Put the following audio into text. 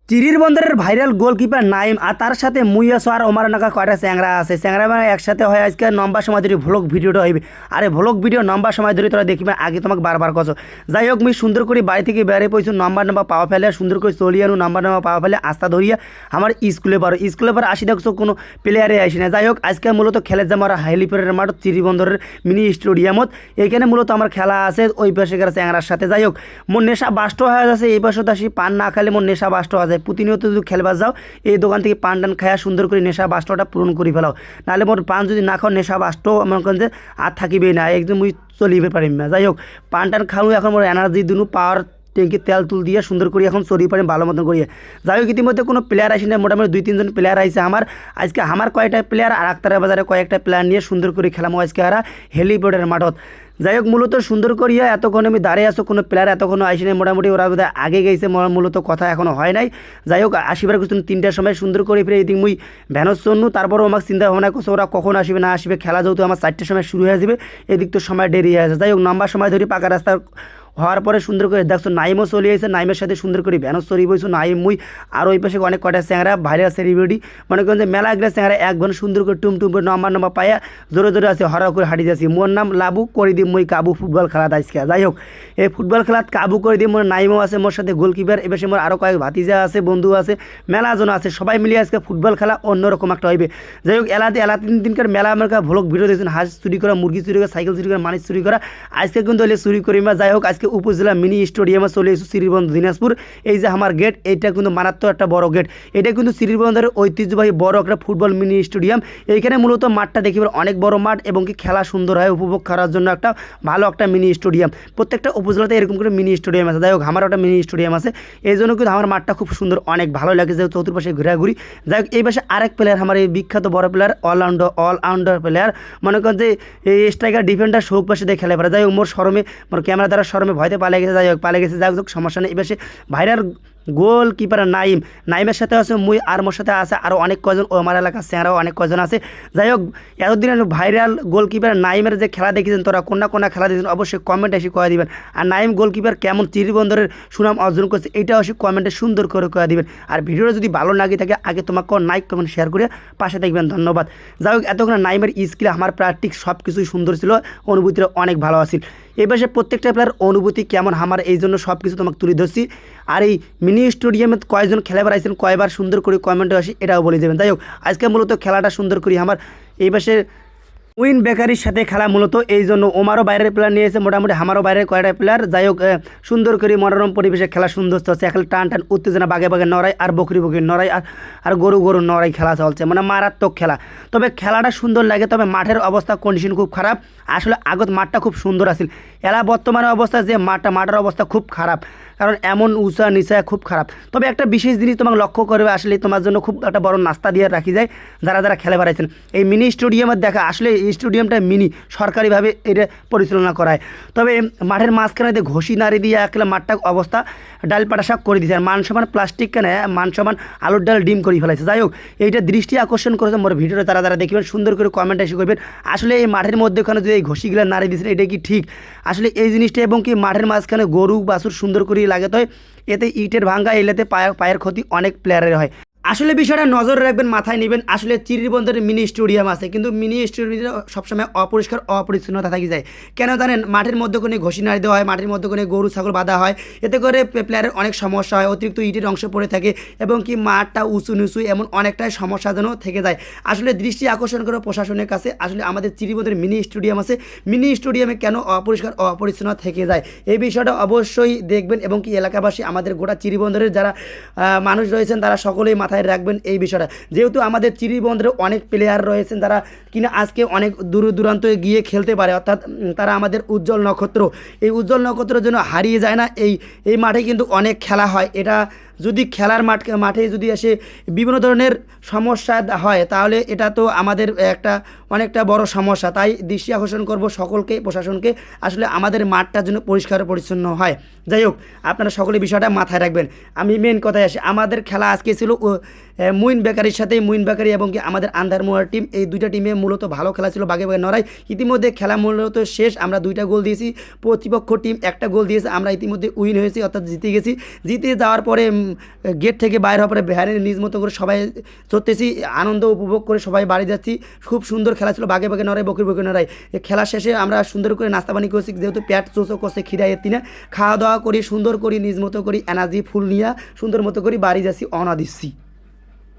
চিরির বন্দরের viral goalkeeper Naim আর তার সাথে মুইয়াসো আর ওমার নাকা কয়টা চ্যাংরা আছে চ্যাংরা মানে একসাথে হয় আজকে লম্বা সময় ধরে ভ্লগ ভিডিওটা হইবে আরে ভ্লগ ভিডিও লম্বা সময় ধরে তোরা দেখবে আগে তোমাকে বারবার কছো যাই হোক মুই সুন্দর করে বাড়ি থেকে বেড়ে পড়ছি নাম্বার পাওয়া ফেলে সুন্দর করে চলিয়ানো নাম্বার পাওয়া ফেলে আস্তা ধরিয়া আমার স্কুলে পর আসি দেখছো কোনো প্লেয়ারে আসি না যাই হোক আজকে মূলত খেলে যাবো আমরা হেলিপ্যাডের মাঠ চিরি বন্দরের মিনি স্টেডিয়ামত এইখানে মূলত আমার খেলা আছে ওই পাশে চ্যাংরার সাথে যাই হোক মোর নেশা বাষ্ট হয়ে যাচ্ছে এই পাশে আসি পান না খাইলে মোর নেশা বাষ্ট হয়ে যায় প্রতিনিয়ত যদি খেলবার যাও এই দোকান থেকে পান টান খায়া সুন্দর করে নেশা বাষ্টটা পূরণ করে ফেলাও নাহলে মোর পান যদি না খাও নেশা বাষ্ট মনে করেন যে আর থাকিবেই না একদম মুই চলিবে পারিম না যাই হোক পান টান খাও এখন মোর এনার্জি দুনু পাওয়ার ট্যাঙ্কি তেল তুল দিয়ে সুন্দর করে এখন চলিয়ে পারিম ভালো মতন করিয়ে যাই হোক ইতিমধ্যে কোনো প্লেয়ার আসে না মোটামুটি 2-3 জন প্লেয়ার আইসে আমার আজকে আমার কয়েকটা প্লেয়ার আর আক্তারের বাজারে কয়েকটা প্লেয়ার নিয়ে সুন্দর করে খেলামো আজকে আর হেলিপ্যাডের মাঠত যাই হোক মূলত সুন্দর করিয়া এতক্ষণ আমি দাঁড়িয়ে আসো কোনো প্লেয়ার এতক্ষণও আসি নাই মোটামুটি ওরা বোধহয় আগে গেছে মূলত কথা এখনও হয় নাই যাই হোক আসিবার কিছু 3টার সময় সুন্দর করে ফিরে এদিক মুই ভ্যানস চন্নু তারপরও আমাকে চিন্তা ভাবনা করছে ওরা কখন আসবে না আসবে খেলা যেহেতু আমার 4টার সময় শুরু হয়ে যাবে এদিক তো সময় দেরি হয়ে আছে যাই হোক লম্বা সময় ধরে পাকা রাস্তা হওয়ার পরে সুন্দর করে দেখছো নাইমও চলে আসছে নাইমের সাথে সুন্দর করে ভ্যানস চড়ি বইছো নাইম মুই আর ওই পাশে অনেক কয়টা চ্যাংরা ভাইরাল সেলিব্রিটি মনে করেন যে মেলা গেলে চ্যাংরা এক ঘন সুন্দর করে টুম করে নম্বর পাইয়া জোরে জোরে আছে হরা করে হাঁটি যাচ্ছি মোর নাম লাবু করে দিই মুই কাবু ফুটবল খেলা আজকে যাই হোক এই ফুটবল খেলাত কাবু করে দিই মোর নাইমও আছে মোর সাথে গোলকিপার এবার মোর আরও কয়েক ভাতিজা আছে বন্ধু আছে মেলাজন আছে সবাই মিলিয়ে আজকে ফুটবল খেলা অন্যরকম একটা হইবে যাই হোক এলা 3 দিনকার মেলা আমার ভ্লগ ভিডিও দিয়েছেন হাঁস চুরি করা মুরগি চুরি করা সাইকেল চুরি করা মানুষ চুরি করা আজকে কিন্তু হলে চুরি করি যাই হোক আজকে উপজেলা মিনি স্টেডিয়ামে চলে এসেছি শ্রীবন্ধ দিনাজপুর এই যে আমার গেট এইটা কিন্তু মারাত্মক একটা বড় গেট এটা কিন্তু শ্রীবন্ধের ঐতিহ্যবাহী বড় একটা ফুটবল মিনি স্টেডিয়াম এইখানে মূলত মাঠটা দেখিবার অনেক বড় মাঠ এবং কি খেলা সুন্দর হয় উপভোগ করার জন্য একটা ভালো একটা মিনি স্টেডিয়াম প্রত্যেকটা উপজেলাতে এরকম করে মিনি স্টেডিয়াম আছে যাই হোক আমার একটা মিনি স্টেডিয়াম আছে এই জন্য কিন্তু আমার মাঠটা খুব সুন্দর অনেক ভালো লাগে যে চতুর্পাশে ঘোরাঘুরি যাই হোক এই পাশে আরেক প্লেয়ার আমার এই বিখ্যাত বড় প্লেয়ার অলরাউন্ডার প্লেয়ার মনে করেন যে এই স্ট্রাইকার ডিফেন্ডার শোক পাশে দিয়ে খেলে পারে যাই হোক মোর শরমে মোর ক্যামেরা দ্বারা শরমে ভয়তে পালে গেছে যাই হোক পালে গেছে যাই হোক সমস্যা নেই এবার সে ভাইরাল গোলকিপার নাইমের সাথে আছে মুই আর মোর সাথে আছে আরও অনেক কজন ও আমার এলাকার স্যাংরাও অনেক কজন আছে যাই হোক এতদিনের ভাইরাল গোলকিপার নাইমের যে খেলা দেখেছেন তোরা কোনা খেলা দেখেছেন অবশ্যই কমেন্টে এসে কয়ে দিবেন আর নাইম গোলকিপার কেমন চিরিবন্দরের সুনাম অর্জন করছে এইটাও অবশ্যই কমেন্টে সুন্দর করে কয়ে দিবেন আর ভিডিওটা যদি ভালো লাগে থাকে আগে তোমাকে লাইক কমেন্ট শেয়ার করে পাশে দেখবেন ধন্যবাদ যাই হোক এতক্ষণ নাইমের স্কিল আমার প্র্যাকটিস সব কিছুই সুন্দর ছিল অনুভূতিটা অনেক ভালো আছিল এই পাশে প্রত্যেকটা প্লেয়ার অনুভূতি কেমন আমার এই জন্য সব কিছু তোমাকে তুলে ধরছি আর এই মিনি স্টেডিয়ামে কয়জন খেলাবার আইছেন কয়বার সুন্দর করে কমেন্টে আসি এটাও বলে দেবেন যাই হোক আজকে মূলত খেলাটা সুন্দর করি আমার এই পাশে উইন বেকারির সাথে খেলা মূলত এই জন্য ওমারও বাইরের প্লেয়ার নিয়েছে মোটামুটি আমারও বাইরের কয়টা প্লেয়ার যাই হোক সুন্দর করে মনোরম পরিবেশে খেলা সুন্দর চলছে এখন টান উত্তেজনা বাগে নড়াই আর বকরি নড়াই আর গরু নড়াই খেলা চলছে মানে মারাত্মক খেলা তবে খেলাটা সুন্দর লাগে তবে মাঠের অবস্থা কন্ডিশন খুব খারাপ আসলে আগত মাঠটা খুব সুন্দর আছিল এলা বর্তমানে অবস্থা যে মাঠের অবস্থা খুব খারাপ কারণ এমন উঁচা নিচা খুব খারাপ তবে একটা বিশেষ জিনিস তোমাকে লক্ষ্য করবে আসলে তোমার জন্য খুব একটা বড় নাস্তা দিয়ে রাখি যায় যারা খেলে বেড়াইছেন এই মিনি স্টেডিয়ামের দেখা আসলে এই স্টেডিয়ামটা মিনি সরকারিভাবে এটা পরিচালনা করায় তবে মাঠের মাঝখানে দিয়ে ঘষি নাড়ি দিয়ে একলা মাঠটা অবস্থা ডাল পাটাশাক করে দিয়েছে আর মানসমান প্লাস্টিক কেনে মানসমান আলুর ডাল ডিম করে ফেলাইছে যাই হোক এইটা দৃষ্টি আকর্ষণ করেছে মোর ভিডিওটা যারা দেখবেন সুন্দর করে কমেন্ট এসে করবেন আসলে এই মাঠের মধ্যেখানে যদি এই ঘষিগুলো নাড়ি দিয়েছেন এটা কি ঠিক আসলে এই জিনিসটা এবং কি মাঠের মাঝখানে গরু বাছুর সুন্দর করে লাগে তো এতে ইটের ভাঙ্গা এলাতে পায়ের ক্ষতি অনেক প্লেয়ারের হয় আসলে বিষয়টা নজর রাখবেন মাথায় নেবেন আসলে চিরিবন্দরের মিনি স্টেডিয়াম আছে কিন্তু মিনি স্টেডিয়াম সবসময় অপরিষ্কার অপরিচ্ছন্নতা থাকি যায় কেন জানেন মাঠের মধ্যে কোনো ঘষি নাড়ি দেওয়া হয় মাঠের মধ্যে কোনো গরু ছাগল বাঁধা হয় এতে করে প্লেয়ারের অনেক সমস্যা হয় অতিরিক্ত ইটের অংশ পড়ে থাকে এবং কি মাঠটা উঁচু নিচু এমন অনেকটাই সমস্যা যেন থেকে যায় আসলে দৃষ্টি আকর্ষণ করে প্রশাসনের কাছে আসলে আমাদের চিরিবন্দরের মিনি স্টেডিয়াম আছে মিনি স্টেডিয়ামে কেন অপরিষ্কার অপরিচ্ছন্ন থেকে যায় এই বিষয়টা অবশ্যই দেখবেন এবং কি এলাকাবাসী আমাদের গোটা চিরিবন্দরের যারা মানুষ রয়েছেন তারা সকলেই মাথায় রাখবেন এই বিষয়টা যেহেতু আমাদের চিরিবন্দরে অনেক প্লেয়ার রয়েছেন যারা কিনা আজকে অনেক দূর দূরান্তে গিয়ে খেলতে পারে অর্থাৎ তারা আমাদের উজ্জ্বল নক্ষত্র এই উজ্জ্বল নক্ষত্রের জন্য হারিয়ে যায় না এই মাঠে কিন্তু অনেক খেলা হয় এটা যদি খেলার মাঠে যদি এসে বিভিন্ন ধরনের সমস্যা হয় তাহলে এটা তো আমাদের অনেকটা বড় সমস্যা তাই দৃষ্টি আকর্ষণ করব সকলকে প্রশাসনকে আসলে আমাদের মাঠটার জন্য পরিষ্কার পরিচ্ছন্ন হয় যাই হোক আপনারা সকলে বিষয়টা মাথায় রাখবেন আমি মেন কথায় আসি আমাদের খেলা আজকে ছিল মুইন বেকারির সাথে মুইন বেকারি এবং কি আমাদের আন্ধারমোয়ার টিম এই দুইটা টিমে মূলত ভালো খেলা ছিল বাগে নড়াই ইতিমধ্যে খেলা মূলত শেষ আমরা 2টা গোল দিয়েছি প্রতিপক্ষ টিম 1টা গোল দিয়েছে আমরা ইতিমধ্যে উইন হয়েছি অর্থাৎ জিতে গেছি জিতে যাওয়ার পরে গেট থেকে বাইর হওয়ার পরে ভ্যানের নিজ মতো করে সবাই চড়তেছি, আনন্দ উপভোগ করে সবাই বাড়ি যাচ্ছি। খুব সুন্দর খেলা ছিল, বাগে বাগে নড়াই বকরি বকরি নড়াই। এই খেলা শেষে আমরা সুন্দর করে নাস্তা পানি করছি, যেহেতু পেট চোচো করছে খিদা এতি না, খাওয়া দাওয়া করি সুন্দর করি নিজ মতো করি এনার্জি ফুল নিয়ে সুন্দর মতো করি বাড়ি যাচ্ছি, অনা দিচ্ছি।